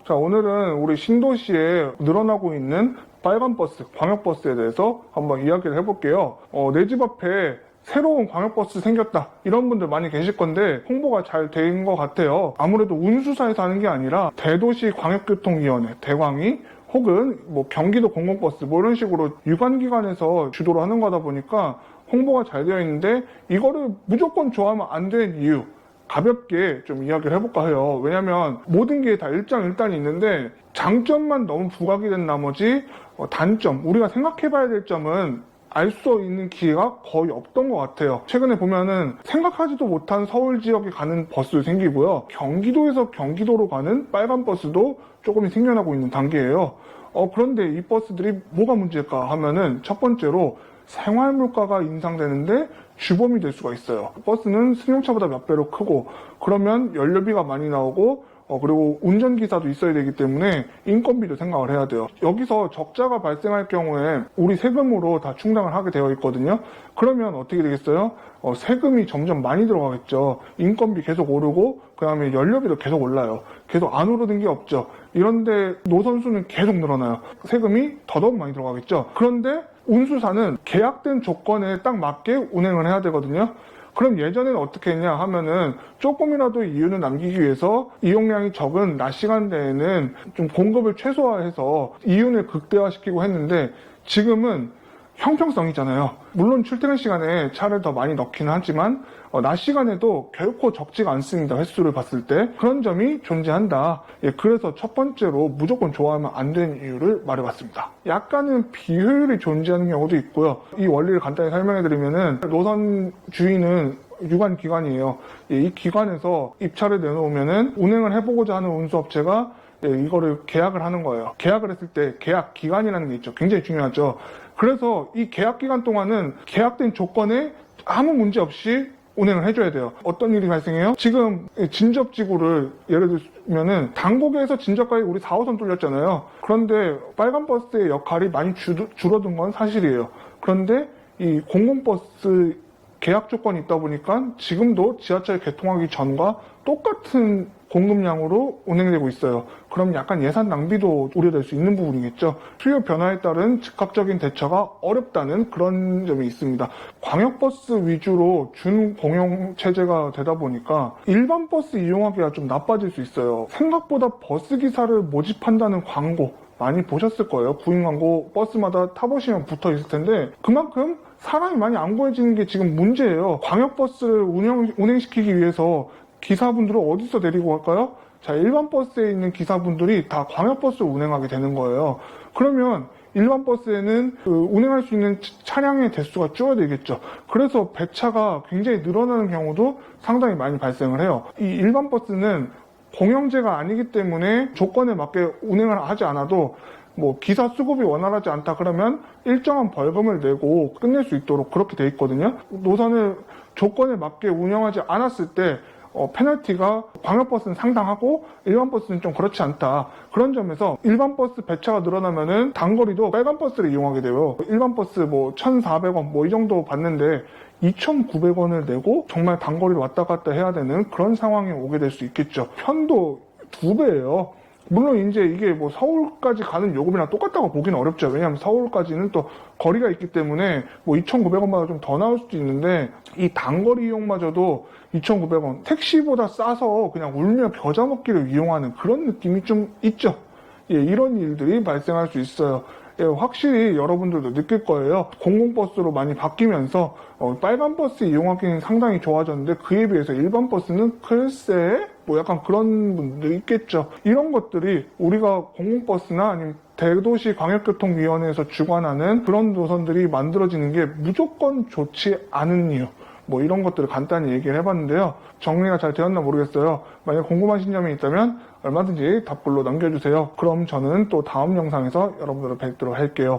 자, 오늘은 우리 신도시에 늘어나고 있는 빨간 버스, 광역버스에 대해서 한번 이야기를 해볼게요. 내 집 앞에 새로운 광역버스 생겼다, 이런 분들 많이 계실 건데 홍보가 잘 된 것 같아요. 아무래도 운수사에서 하는 게 아니라 대도시 광역교통위원회, 대광이, 혹은 뭐 경기도 공공버스, 뭐 이런 식으로 유관기관에서 주도를 하는 거다 보니까 홍보가 잘 되어 있는데, 이거를 무조건 좋아하면 안 되는 이유, 가볍게 좀 이야기를 해볼까 해요. 왜냐면 모든 게 다 일장일단이 있는데 장점만 너무 부각이 된 나머지 단점, 우리가 생각해봐야 될 점은 알 수 있는 기회가 거의 없던 것 같아요. 최근에 보면은 생각하지도 못한 서울 지역에 가는 버스도 생기고요. 경기도에서 경기도로 가는 빨간 버스도 조금 생겨나고 있는 단계예요. 그런데 이 버스들이 뭐가 문제일까 하면은, 첫 번째로 생활물가가 인상되는데 주범이 될 수가 있어요. 버스는 승용차보다 몇 배로 크고, 그러면 연료비가 많이 나오고, 그리고 운전기사도 있어야 되기 때문에 인건비도 생각을 해야 돼요. 여기서 적자가 발생할 경우에 우리 세금으로 다 충당을 하게 되어 있거든요. 그러면 어떻게 되겠어요? 세금이 점점 많이 들어가겠죠. 인건비 계속 오르고, 그 다음에 연료비도 계속 올라요. 계속 안 오르는 게 없죠. 이런데 노선수는 계속 늘어나요. 세금이 더더욱 많이 들어가겠죠. 그런데 운수사는 계약된 조건에 딱 맞게 운행을 해야 되거든요. 그럼 예전에는 어떻게 했냐 하면은, 조금이라도 이윤을 남기기 위해서 이용량이 적은 낮 시간대에는 좀 공급을 최소화해서 이윤을 극대화시키고 했는데, 지금은 형평성이잖아요. 물론 출퇴근 시간에 차를 더 많이 넣기는 하지만 낮 시간에도 결코 적지가 않습니다. 횟수를 봤을 때. 그런 점이 존재한다. 그래서 첫 번째로 무조건 좋아하면 안 되는 이유를 말해봤습니다. 약간은 비효율이 존재하는 경우도 있고요. 이 원리를 간단히 설명해드리면은, 노선 주인은 유관기관이에요. 이 기관에서 입찰을 내놓으면은 운행을 해보고자 하는 운수업체가 이거를 계약을 하는 거예요. 계약을 했을 때 계약 기간이라는 게 있죠. 굉장히 중요하죠. 그래서 이 계약 기간 동안은 계약된 조건에 아무 문제 없이 운행을 해줘야 돼요. 어떤 일이 발생해요? 지금 진접지구를 예를 들면은 당곡에서 진접까지 우리 4호선 뚫렸잖아요. 그런데 빨간 버스의 역할이 많이 줄어든 건 사실이에요. 그런데 이 공공버스 계약 조건이 있다 보니까 지금도 지하철 개통하기 전과 똑같은 공급량으로 운행되고 있어요. 그럼 약간 예산 낭비도 우려될 수 있는 부분이겠죠. 수요 변화에 따른 즉각적인 대처가 어렵다는 그런 점이 있습니다. 광역버스 위주로 준공영 체제가 되다 보니까 일반 버스 이용하기가 좀 나빠질 수 있어요. 생각보다 버스 기사를 모집한다는 광고 많이 보셨을 거예요. 구인 광고 버스마다 타보시면 붙어 있을 텐데, 그만큼 사람이 많이 안 구해지는 게 지금 문제예요. 광역버스를 운행시키기 위해서 기사분들을 어디서 데리고 갈까요? 자, 일반 버스에 있는 기사분들이 다 광역버스를 운행하게 되는 거예요. 그러면 일반 버스에는 운행할 수 있는 차량의 대수가 줄어들겠죠. 그래서 배차가 굉장히 늘어나는 경우도 상당히 많이 발생을 해요. 이 일반 버스는 공영제가 아니기 때문에 조건에 맞게 운행을 하지 않아도, 뭐 기사 수급이 원활하지 않다 그러면 일정한 벌금을 내고 끝낼 수 있도록 그렇게 돼 있거든요. 노선을 조건에 맞게 운영하지 않았을 때 페널티가 광역버스는 상당하고 일반 버스는 좀 그렇지 않다. 그런 점에서 일반 버스 배차가 늘어나면은 단거리도 빨간 버스를 이용하게 돼요. 일반 버스 뭐 1,400원 뭐 이 정도 받는데 2,900원을 내고 정말 단거리를 왔다 갔다 해야 되는 그런 상황이 오게 될 수 있겠죠. 편도 2배예요. 물론 이제 이게 뭐 서울까지 가는 요금이랑 똑같다고 보기는 어렵죠. 왜냐하면 서울까지는 또 거리가 있기 때문에 뭐 2,900원보다 좀 더 나올 수도 있는데, 이 단거리 이용마저도 2,900원, 택시보다 싸서 그냥 울며 겨자 먹기를 이용하는 그런 느낌이 좀 있죠. 이런 일들이 발생할 수 있어요. 확실히 여러분들도 느낄 거예요. 공공버스로 많이 바뀌면서 빨간 버스 이용하기는 상당히 좋아졌는데, 그에 비해서 일반 버스는 글쎄 뭐 약간 그런 분들이 있겠죠. 이런 것들이 우리가 공공버스나 아니면 대도시 광역교통위원회에서 주관하는 그런 노선들이 만들어지는 게 무조건 좋지 않은 이유, 뭐 이런 것들을 간단히 얘기를 해봤는데요. 정리가 잘 되었나 모르겠어요. 만약 궁금하신 점이 있다면 얼마든지 답글로 남겨주세요. 그럼 저는 또 다음 영상에서 여러분들을 뵙도록 할게요.